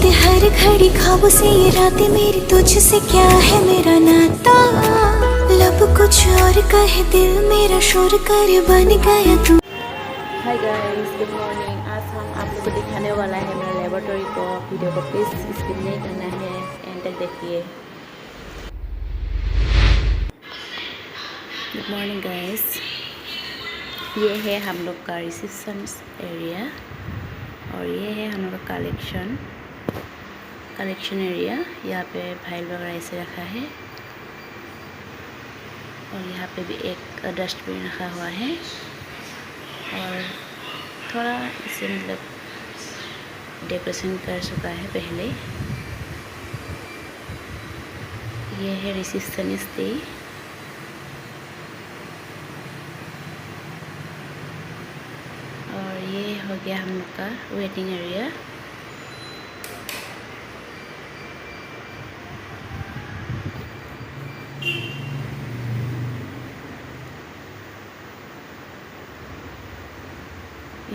रहते हर घड़ी ख्वाबों से ये रातें मेरी, तुझसे क्या है मेरा नाता। लब कुछ और कहे दिल मेरा शोर कर बन गया तू। Hi guys, good morning. आज हम आप लोग को दिखाने वाला है मेरा लेबोरेटरी को। वीडियो को प्लीज़ स्किप नहीं करना है, एंड तक देखिए। गुड मॉर्निंग गाइस, ये है हम लोग का रिसेप्शन एरिया और ये है हम लोग का कलेक्शन एरिया। यहाँ पे फाइल वगैरह ऐसे रखा है और यहाँ पे भी एक डस्टबिन रखा हुआ है और थोड़ा इसे मतलब डेकोरेशन कर चुका है पहले। ये है रिसेप्शनिस्ट डे। और ये हो गया हम लोग का वेटिंग एरिया।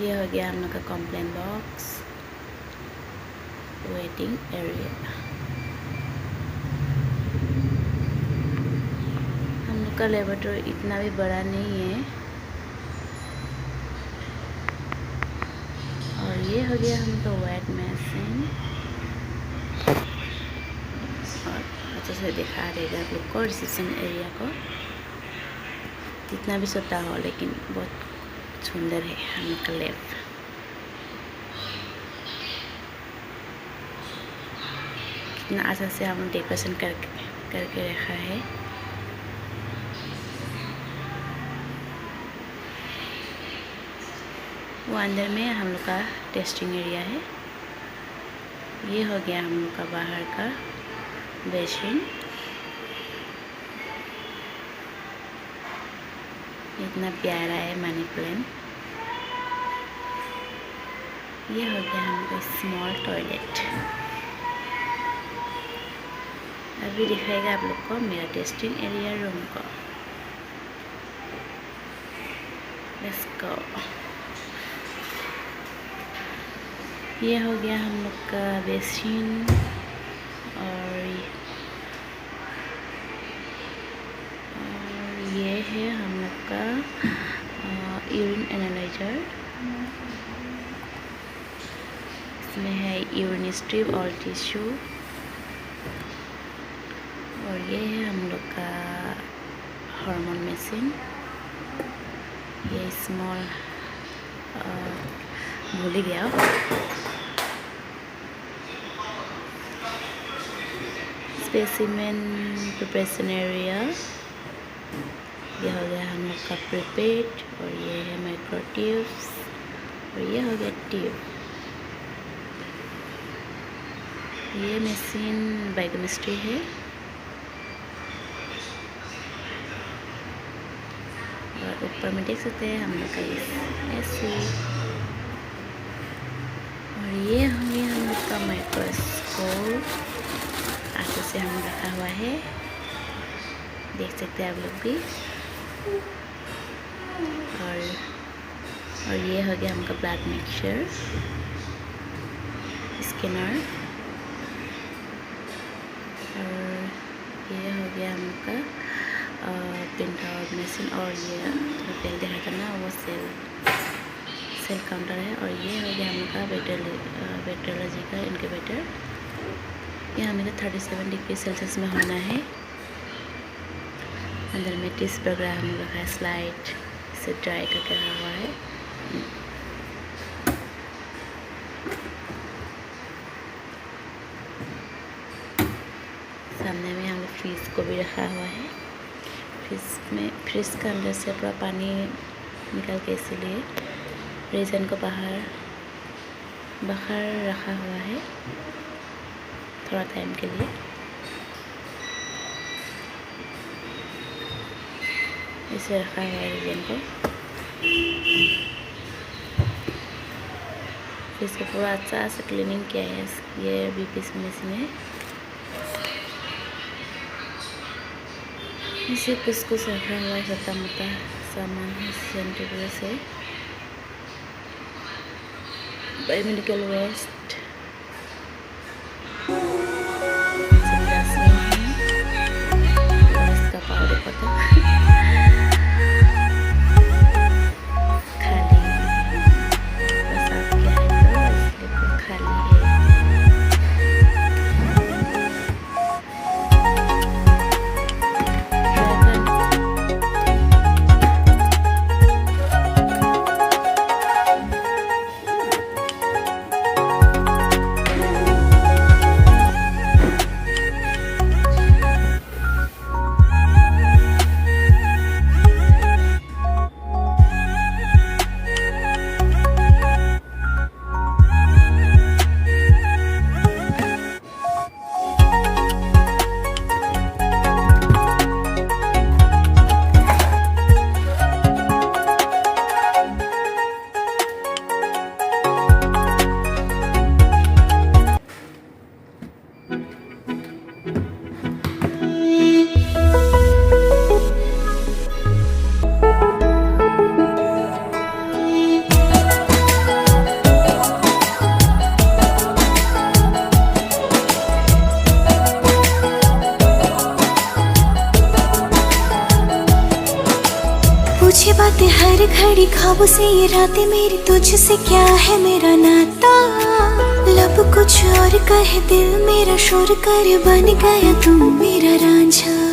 ये हो गया हम लोग का कंप्लेन बॉक्स, वेटिंग एरिया। हम लोग का लेबोरेटरी इतना भी बड़ा नहीं है। और ये हो गया हम लोग का वेट मशीन। और अच्छे से दिखा देगा आप लोग को रिसेप्शन एरिया को। जितना भी छोटा हो लेकिन बहुत सुंदर है हम लोग का लैब। कितना अच्छा से हम डेकोरेशन करके रखा है। वो अंदर में हम लोग का टेस्टिंग एरिया है। ये हो गया हम लोग का बाहर का बेसिन। इतना प्यारा है मनी प्लांट। ये हो गया हमको स्मॉल टॉयलेट। अभी दिखाएगा आप लोग को मेरा टेस्टिंग एरिया रूम को। Let's go. ये हो गया हम लोग का बेसिन और ये है हम लोग का यूरिन एनालाइजर। इसमें है यूरिन स्ट्रिप और टिश्यू। और ये है हम लोग का हार्मोन मशीन। ये स्मॉल भूल ही गया। Specimen preparation area. ये हो गया हम लोग का प्रिपेट और ये है माइक्रो ट्यूब्स और ये हो गया ट्यूब। ये मशीन बायोकेमिस्ट्री है। और ऊपर में देख सकते हैं हम लोग का एसी। और ये हो गया हम लोग का माइक्रोस्कोप। आगे से हम रखा हुआ है, देख सकते हैं आप लोग भी। और ये हो गया हमका ब्लड मिक्सचर स्कैनर। और ये हो गया हमका प्रिंटर मशीन। और ये पहले देखा था ना वो सेल काउंटर है। और ये हो गया हमका बैक्टीरियोलॉजी का इनक्यूबेटर। ये हमें 37 डिग्री सेल्सियस में होना है। अंदर में टिश्यू वगैरह हम लोग का स्लाइड से ड्राई करके रखा हुआ है। सामने में हम लोग फ्रिज को भी रखा हुआ है। फ्रिज का अंदर से पूरा पानी निकल के, इसीलिए रेजन को बाहर रखा हुआ है थोड़ा टाइम के लिए। इसे रखा हुआ है रेजन को। इसको पूरा अच्छा से क्लीनिंग किया है। ये बीपीस मशीन है। इसे कुछ रखा हुआ है छोटा मोटा सामान सेंटीग्रेड से। बायोमेडिकल वेस्ट पूछे बातें हर घड़ी ख्वाबों से ये रातें मेरी तुझसे क्या है मेरा नाता। लब कुछ और कहे दिल मेरा शोर कर बन गया तू मेरा रांझा।